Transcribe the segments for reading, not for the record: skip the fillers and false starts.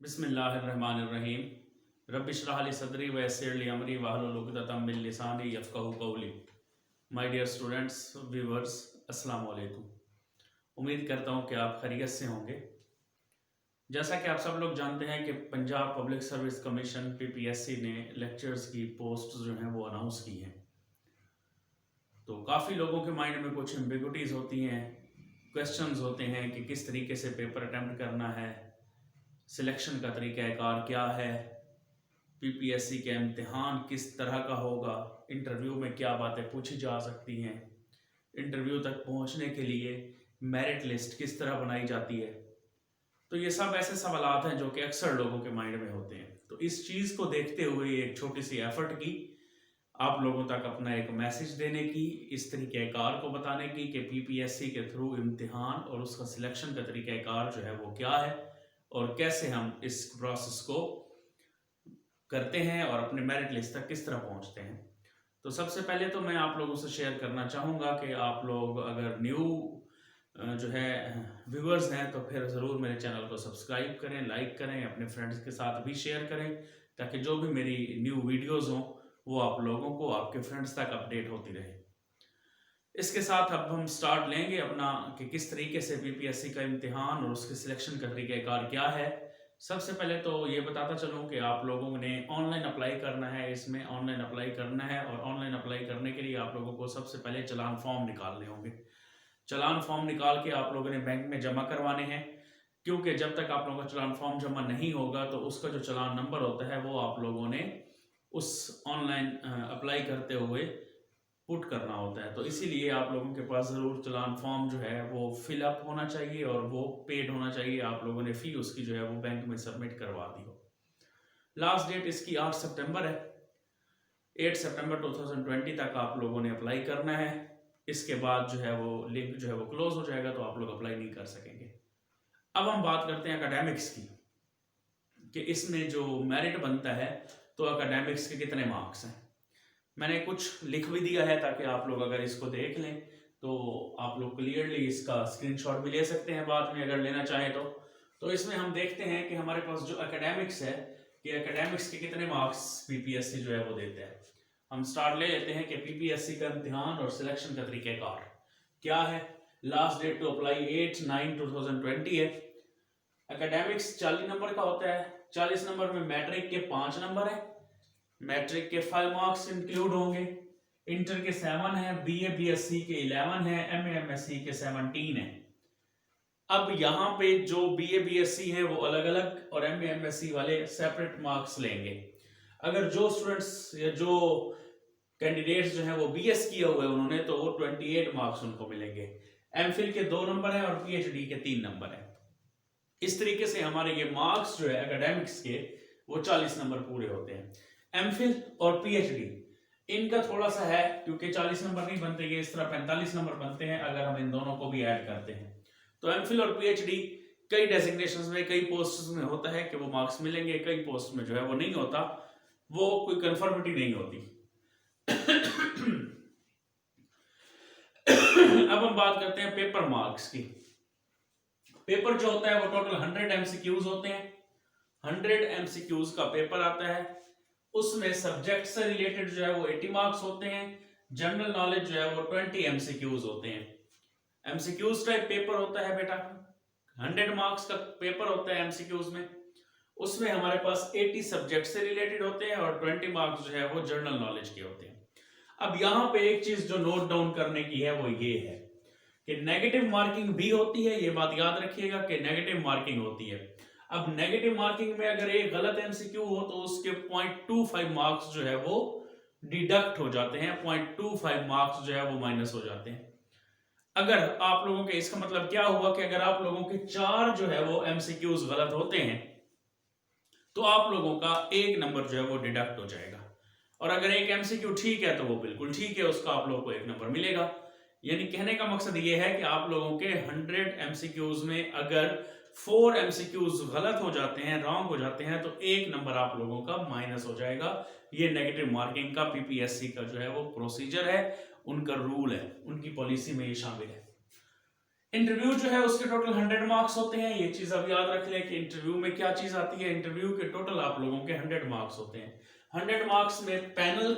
बिस्मिल्लाहिर्रहमानिर्रहीम। रब्बिश्रह ली सदरी व यस्सिर ली अमरी वहलुल उक़दतम मिन लिसानी यफ़क़हू क़ौली। माय डियर स्टूडेंट्स, व्यूवर्स, अस्सलाम वालेकुम। उम्मीद करता हूँ कि आप खैरियत से होंगे। जैसा कि आप सब लोग जानते हैं कि Punjab public service commission PPSC ने लेक्चर्स की पोस्ट जो हैं वो अनाउंस की हैं। तो काफ़ी लोगों के माइंड में कुछ एम्बिगुइटीज़ होती हैं, क्वेश्चंस होते हैं कि किस तरीके से पेपर अटैम्प्ट करना है, सिलेक्शन का तरीक़ाकार क्या है, PPSC का इम्तिहान किस तरह का होगा, इंटरव्यू में क्या बातें पूछी जा सकती हैं, इंटरव्यू तक पहुंचने के लिए मेरिट लिस्ट किस तरह बनाई जाती है। तो ये सब ऐसे सवालात हैं जो कि अक्सर लोगों के माइंड में होते हैं। तो इस चीज़ को देखते हुए एक छोटी सी एफर्ट की, आप लोगों तक अपना एक मैसेज देने की, इस तरीक़ाकार को बताने की कि PPSC के थ्रू इम्तिहान और उसका सिलेक्शन का तरीक़ाकार जो है वो क्या है और कैसे हम इस प्रोसेस को करते हैं और अपने मेरिट लिस्ट तक किस तरह पहुंचते हैं। तो सबसे पहले तो मैं आप लोगों से शेयर करना चाहूँगा कि आप लोग अगर न्यू जो है व्यूअर्स हैं तो फिर ज़रूर मेरे चैनल को सब्सक्राइब करें, लाइक करें, अपने फ्रेंड्स के साथ भी शेयर करें, ताकि जो भी मेरी न्यू वीडियोज़ हों वो आप लोगों को, आपके फ्रेंड्स तक अपडेट होती रहे। इसके साथ अब हम स्टार्ट लेंगे अपना कि किस तरीके से PPSC का इम्तिहान और उसके सिलेक्शन का तरीक़ाकार क्या है। सबसे पहले तो ये बताता चलूँ कि आप लोगों ने ऑनलाइन अप्लाई करना है, इसमें ऑनलाइन अप्लाई करना है और ऑनलाइन अप्लाई करने के लिए आप लोगों को सबसे पहले चालान फॉर्म निकालने होंगे। चालान फॉर्म निकाल के आप लोगों ने बैंक में जमा करवाने हैं, क्योंकि जब तक आप लोगों का चालान फॉर्म जमा नहीं होगा तो उसका जो चालान नंबर होता है वो आप लोगों ने उस ऑनलाइन अप्लाई करते हुए पुट करना होता है। तो इसीलिए आप लोगों के पास ज़रूर चालान फॉर्म जो है वो फिलअप होना चाहिए और वो पेड होना चाहिए। आप लोगों ने फ़ी उसकी जो है वो बैंक में सबमिट करवा दी हो। लास्ट डेट इसकी 8 सितंबर है। 8 सितंबर 2020 तक आप लोगों ने अप्लाई करना है। इसके बाद जो है वो लिंक जो है वो क्लोज हो जाएगा, तो आप लोग अप्लाई नहीं कर सकेंगे। अब हम बात करते हैं एकेडमिक्स की, कि इसमें जो मेरिट बनता है तो एकेडमिक्स के कितने मार्क्स हैं। मैंने कुछ लिख भी दिया है ताकि आप लोग अगर इसको देख लें तो आप लोग क्लियरली इसका स्क्रीनशॉट भी ले सकते हैं बाद में अगर लेना चाहें तो इसमें हम देखते हैं कि हमारे पास जो एकेडमिक्स है कि एकेडमिक्स के कितने मार्क्स PPSC जो है वो देते हैं। हम स्टार्ट ले लेते हैं कि PPSC का इम्तिहान और सिलेक्शन का तरीक़ाकार क्या है। लास्ट डेट टू अप्लाई 8/9/2020 है। एकेडमिक्स 40 नंबर का होता है। 40 नंबर में मैट्रिक के 5 नंबर है, मैट्रिक के 5 मार्क्स इंक्लूड होंगे, इंटर के 7 है, BA BSc के 11 है, MA MSc के 17 है। अब यहाँ पे जो BA BSc है वो अलग अलग और MA MSc वाले सेपरेट मार्क्स लेंगे। अगर जो स्टूडेंट्स या जो कैंडिडेट्स जो है वो BS किया हुआ है उन्होंने, तो वो 28 मार्क्स उनको मिलेंगे। MPhil के 2 नंबर है और PhD के 3 नंबर है। इस तरीके से हमारे ये मार्क्स जो है एकेडमिक्स के वो 40 नंबर पूरे होते हैं। MPhil और PhD इनका थोड़ा सा है, क्योंकि 40 नंबर नहीं बनते, ये इस तरह 45 नंबर बनते हैं अगर हम इन दोनों को भी ऐड करते हैं। तो MPhil और PhD कई डेजिग्नेशंस में, कई पोस्ट्स में होता है कि वो मार्क्स मिलेंगे, कई पोस्ट में जो है वो नहीं होता, वो कोई कंफर्मिटी नहीं होती। अब हम बात करते हैं पेपर मार्क्स की। पेपर जो होता है वो टोटल 100 MCQs होते हैं। 100 MCQs का पेपर आता है। उसमें सब्जेक्ट से रिलेटेड जो है वो 80 मार्क्स होते हैं। जनरल नॉलेज जो है वो 20 MCQs होते हैं। MCQs टाइप पेपर होता है बेटा, 100 मार्क्स का पेपर होता है MCQs में। उसमें हमारे पास 80 सब्जेक्ट से रिलेटेड होते हैं और 20 मार्क्स जो है वो जनरल नॉलेज के होते हैं। अब यहाँ पे एक चीज जो नोट डाउन करने की है वो ये है कि नेगेटिव मार्किंग भी होती है। ये बात याद रखिएगा कि नेगेटिव मार्किंग होती है। अब नेगेटिव मार्किंग में अगर एक गलत MCQ हो तो उसके 0.25 मार्क्स जो है वो डिडक्ट हो जाते हैं, 0.25 मार्क्स जो है वो माइनस हो जाते हैं। अगर आप लोगों के, इसका मतलब क्या हुआ कि अगर आप लोगों के 4 जो है वो MCQs गलत होते हैं तो आप लोगों का 1 नंबर जो है वो डिडक्ट हो जाएगा, और अगर एक MCQ ठीक है तो वो बिल्कुल ठीक है, उसका आप लोगों को 1 नंबर मिलेगा। यानी कहने का मकसद ये है कि आप लोगों के 100 MCQs में अगर 4 MCQs गलत हो जाते हैं, रॉन्ग हो जाते हैं, तो 1 नंबर आप लोगों का माइनस हो जाएगा। ये नेगेटिव मार्किंग का PPSC का जो है वो प्रोसीजर है, उनका रूल है, उनकी पॉलिसी में ये शामिल है। इंटरव्यू जो है उसके टोटल 100 मार्क्स होते हैं। ये चीज अब याद रख लें कि इंटरव्यू में क्या चीज आती है। इंटरव्यू के टोटल आप लोगों के 100 मार्क्स होते हैं। 100 मार्क्स में पैनल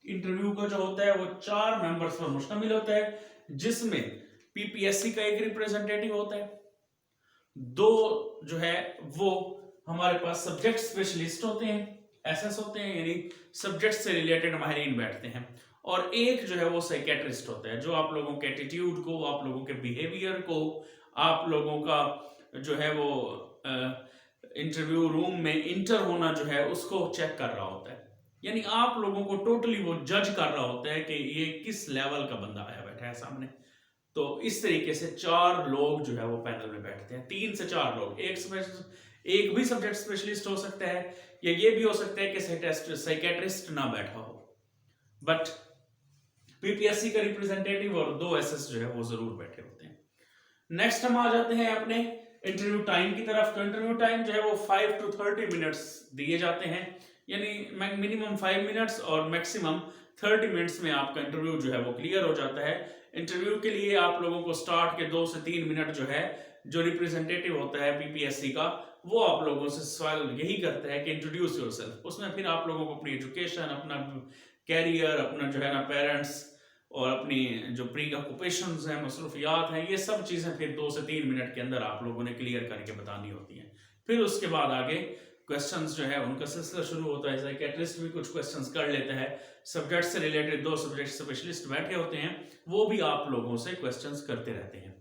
इंटरव्यू का जो होता है वो 4 मेंबर्स पर मुश्तमिल होता है, जिसमें पीपीएससी का एक रिप्रेजेंटेटिव होता है, 2 जो है वो हमारे पास सब्जेक्ट स्पेशलिस्ट होते हैं, एसएस होते हैं, यानी सब्जेक्ट से रिलेटेड माहिरीन बैठते हैं, और एक जो है वो साइकेट्रिस्ट होता है जो आप लोगों के एटीट्यूड को, आप लोगों के बिहेवियर को, आप लोगों का जो है वो इंटरव्यू रूम में इंटर होना जो है उसको चेक कर रहा होता है। यानी आप लोगों को टोटली वो जज कर रहा होता है कि ये किस लेवल का बंदा आया बैठा है सामने। तो इस तरीके से 4 लोग जो है वो पैनल में बैठते हैं, 3 से 4 लोग। एक भी सब्जेक्ट स्पेशलिस्ट हो सकता है, या ये भी हो सकता है कि साइकेट्रिस्ट ना बैठा हो, बट पीपीएससी का रिप्रेजेंटेटिव और 2 एसएस जो है वो जरूर बैठे होते हैं। नेक्स्ट हम आ जाते हैं अपने इंटरव्यू टाइम की तरफ। तो इंटरव्यू टाइम जो है वो 5 to 30 मिनट्स दिए जाते हैं, यानी मिनिमम 5 मिनट्स और मैक्सिमम 30 मिनट्स में आपका इंटरव्यू जो है वो क्लियर हो जाता है। इंटरव्यू के लिए आप लोगों को स्टार्ट के 2 से 3 मिनट जो है, जो रिप्रेजेंटेटिव होता है पीपीएससी का, वो आप लोगों से सवाल यही करता है कि इंट्रोड्यूस योरसेल्फ। उसमें फिर आप लोगों को अपनी एजुकेशन, अपना कैरियर, अपना जो है ना पेरेंट्स, और अपनी जो प्री ऑक्यूपेशंस हैं, मसरूफियात हैं, ये सब चीज़ें फिर 2 से 3 मिनट के अंदर आप लोगों ने क्लियर करके बतानी होती हैं। फिर उसके बाद आगे क्वेश्चंस जो है उनका सिलसिला शुरू होता है। साइकेट्रिस्ट भी कुछ क्वेश्चंस कर लेता है, सब्जेक्ट से रिलेटेड 2 सब्जेक्ट स्पेशलिस्ट बैठे होते हैं, वो भी आप लोगों से क्वेश्चंस करते रहते हैं।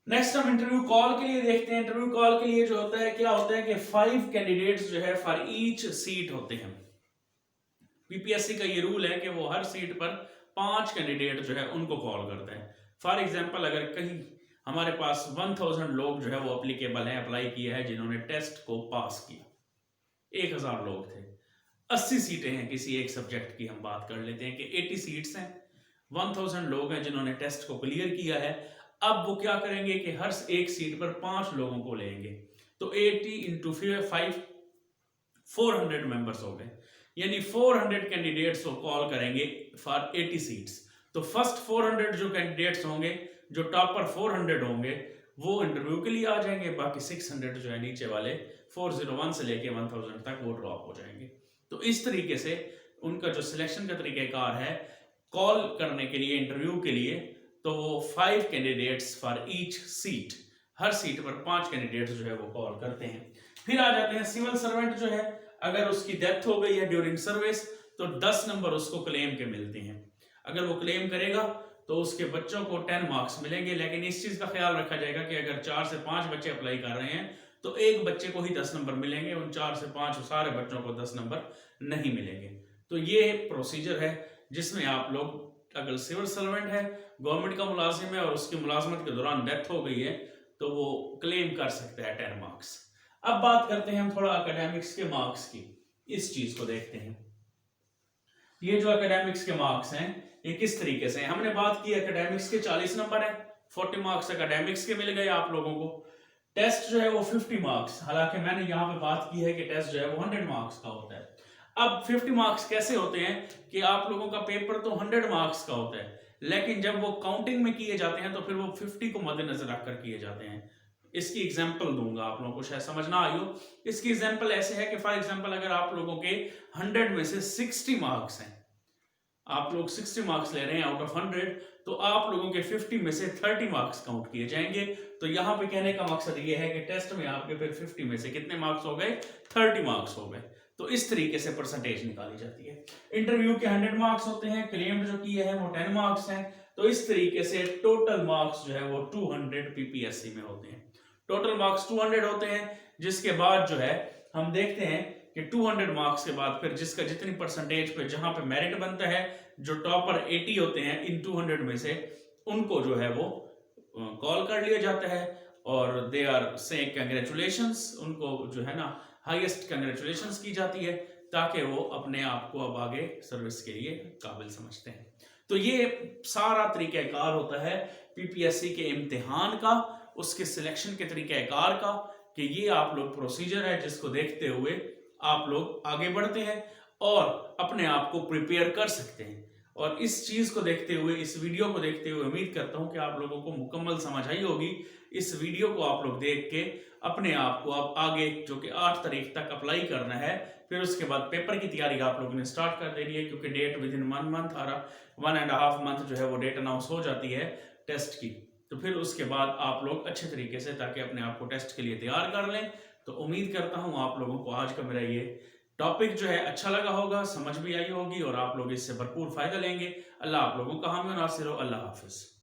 नेक्स्ट हम इंटरव्यू कॉल के लिए देखते हैं। इंटरव्यू कॉल के लिए जो होता है, क्या होता है कि 5 कैंडिडेट्स जो है फॉर ईच सीट होते हैं। पीपीएससी का ये रूल है कि वो हर सीट पर 5 कैंडिडेट जो है उनको कॉल करते हैं। फॉर एग्जांपल, अगर कहीं हमारे पास 1000 लोग जो है वो अप्लीकेबल हैं, अप्लाई किया है, जिन्होंने टेस्ट को पास किया, 1000 लोग थे, 80 सीटें हैं किसी एक सब्जेक्ट की, हम बात कर लेते हैं कि 80 सीट्स हैं, 1000 लोग हैं जिन्होंने टेस्ट को क्लियर किया है। अब वो क्या करेंगे कि हर एक सीट पर 5 लोगों को लेंगे, तो 80 इंटू 5 400 मेंबर्स हो गए, यानी 400 कैंडिडेट्स को कॉल करेंगे फॉर 80 सीट्स। तो फर्स्ट 400 जो कैंडिडेट्स होंगे, जो टॉपर 400 होंगे, वो इंटरव्यू के लिए आ जाएंगे, बाकी 600 जो है नीचे वाले 401 से लेके 1000 तक वो ड्रॉप हो जाएंगे। तो इस तरीके से उनका जो सिलेक्शन का तरीकाकार है कॉल करने के लिए, इंटरव्यू के लिए, तो वो 5 candidates for each seat, her seat पर 5 कैंडिडेट्स जो है वो कॉल करते हैं। फिर आ जाते हैं सिविल सर्वेंट जो है, अगर उसकी डेथ हो गई है ड्यूरिंग सर्विस तो 10 नंबर उसको क्लेम के मिलते हैं। अगर वो क्लेम करेगा तो उसके बच्चों को 10 मार्क्स मिलेंगे, लेकिन इस चीज का ख्याल रखा जाएगा कि अगर 4 से 5 बच्चे अप्लाई कर रहे हैं तो एक बच्चे को ही 10 नंबर मिलेंगे, उन 4 से 5 सारे बच्चों को 10 नंबर नहीं मिलेंगे। तो ये प्रोसीजर है जिसमें आप लोग, अगर सिविल सर्वेंट है, गवर्नमेंट का मुलाजिम है और उसकी मुलाजमत के दौरान डेथ हो गई है, तो वो क्लेम कर सकता है 10 मार्क्स। अब बात करते हैं हम थोड़ा एकेडमिक्स के मार्क्स की, इस चीज को देखते हैं। ये जो एकेडमिक्स के मार्क्स हैं ये किस तरीके से हैं। हमने बात की एकेडमिक्स के 40 नंबर है, 40 मार्क्स एकेडमिक्स के मिल गए आप लोगों को। टेस्ट जो है वो 50 मार्क्स, हालांकि मैंने यहाँ पे बात की है कि टेस्ट जो है वो 100 मार्क्स का होता है। अब 50 मार्क्स कैसे होते हैं कि आप लोगों का पेपर तो 100 मार्क्स का होता है, लेकिन जब वो काउंटिंग में किए जाते हैं तो फिर वो 50 को मद्देनजर रखकर किए जाते हैं। इसकी एग्जांपल दूंगा, आप लोगों को शायद समझ ना आई हो। इसकी एग्जांपल ऐसे है कि फॉर एग्जांपल अगर आप लोगों के 100 में से 60 मार्क्स हैं, आप लोग 60 मार्क्स ले रहे हैं आउट ऑफ 100, तो आप लोगों के 50 में से 30 मार्क्स काउंट किए जाएंगे। तो यहाँ पे कहने का मकसद ये है कि टेस्ट में आपके फिर 50 में से कितने मार्क्स हो गए, 30 मार्क्स हो गए। तो इस तरीके से परसेंटेज निकाली जाती है। इंटरव्यू के 100 मार्क्स होते हैं, क्लेम जो किए हैं वो 10 मार्क्स हैं। तो इस तरीके से टोटल मार्क्स जो है वो 200 पीपीएससी में होते हैं। टोटल मार्क्स 200 होते हैं, जिसके बाद जो है हम देखते हैं कि 200 मार्क्स के बाद फिर जिसका जितनी परसेंटेज पे जहां पे मेरिट बनता है, जो टॉपर 80 होते हैं इन 200 में से, उनको जो है वो कॉल कर लिया जाता है और दे आर से कंग्रेचुलेशंस, उनको जो है ना हाईएस्ट कंग्रेचुलेशंस की जाती है, ताकि वो अपने आप को अब आगे सर्विस के लिए काबिल समझते हैं। तो ये सारा तरीकाकार होता है पीपीएससी के इम्तिहान का, उसके सिलेक्शन के तरीकाकार का, कि ये आप लोग प्रोसीजर है जिसको देखते हुए आप लोग आगे बढ़ते हैं और अपने आप को प्रिपेयर कर सकते हैं। और इस चीज को देखते हुए, इस वीडियो को देखते हुए उम्मीद करता हूं कि आप लोगों को मुकम्मल समझ आई होगी। इस वीडियो को आप लोग देख के अपने आप को आप आगे जो कि 8 तारीख तक अप्लाई करना है, फिर उसके बाद पेपर की तैयारी आप लोगों ने स्टार्ट कर देनी है, क्योंकि डेट विद इन 1 मंथ और 1.5 मंथ जो है वो डेट अनाउंस हो जाती है टेस्ट की। तो फिर उसके बाद आप लोग अच्छे तरीके से ताकि अपने आप को टेस्ट के लिए तैयार कर लें। तो उम्मीद करता हूं आप लोगों को आज का मेरा ये टॉपिक जो है अच्छा लगा होगा, समझ भी आई होगी और आप लोग इससे भरपूर फायदा लेंगे। अल्लाह आप लोगों का हामी और नासिर हो। अल्लाह हाफिज।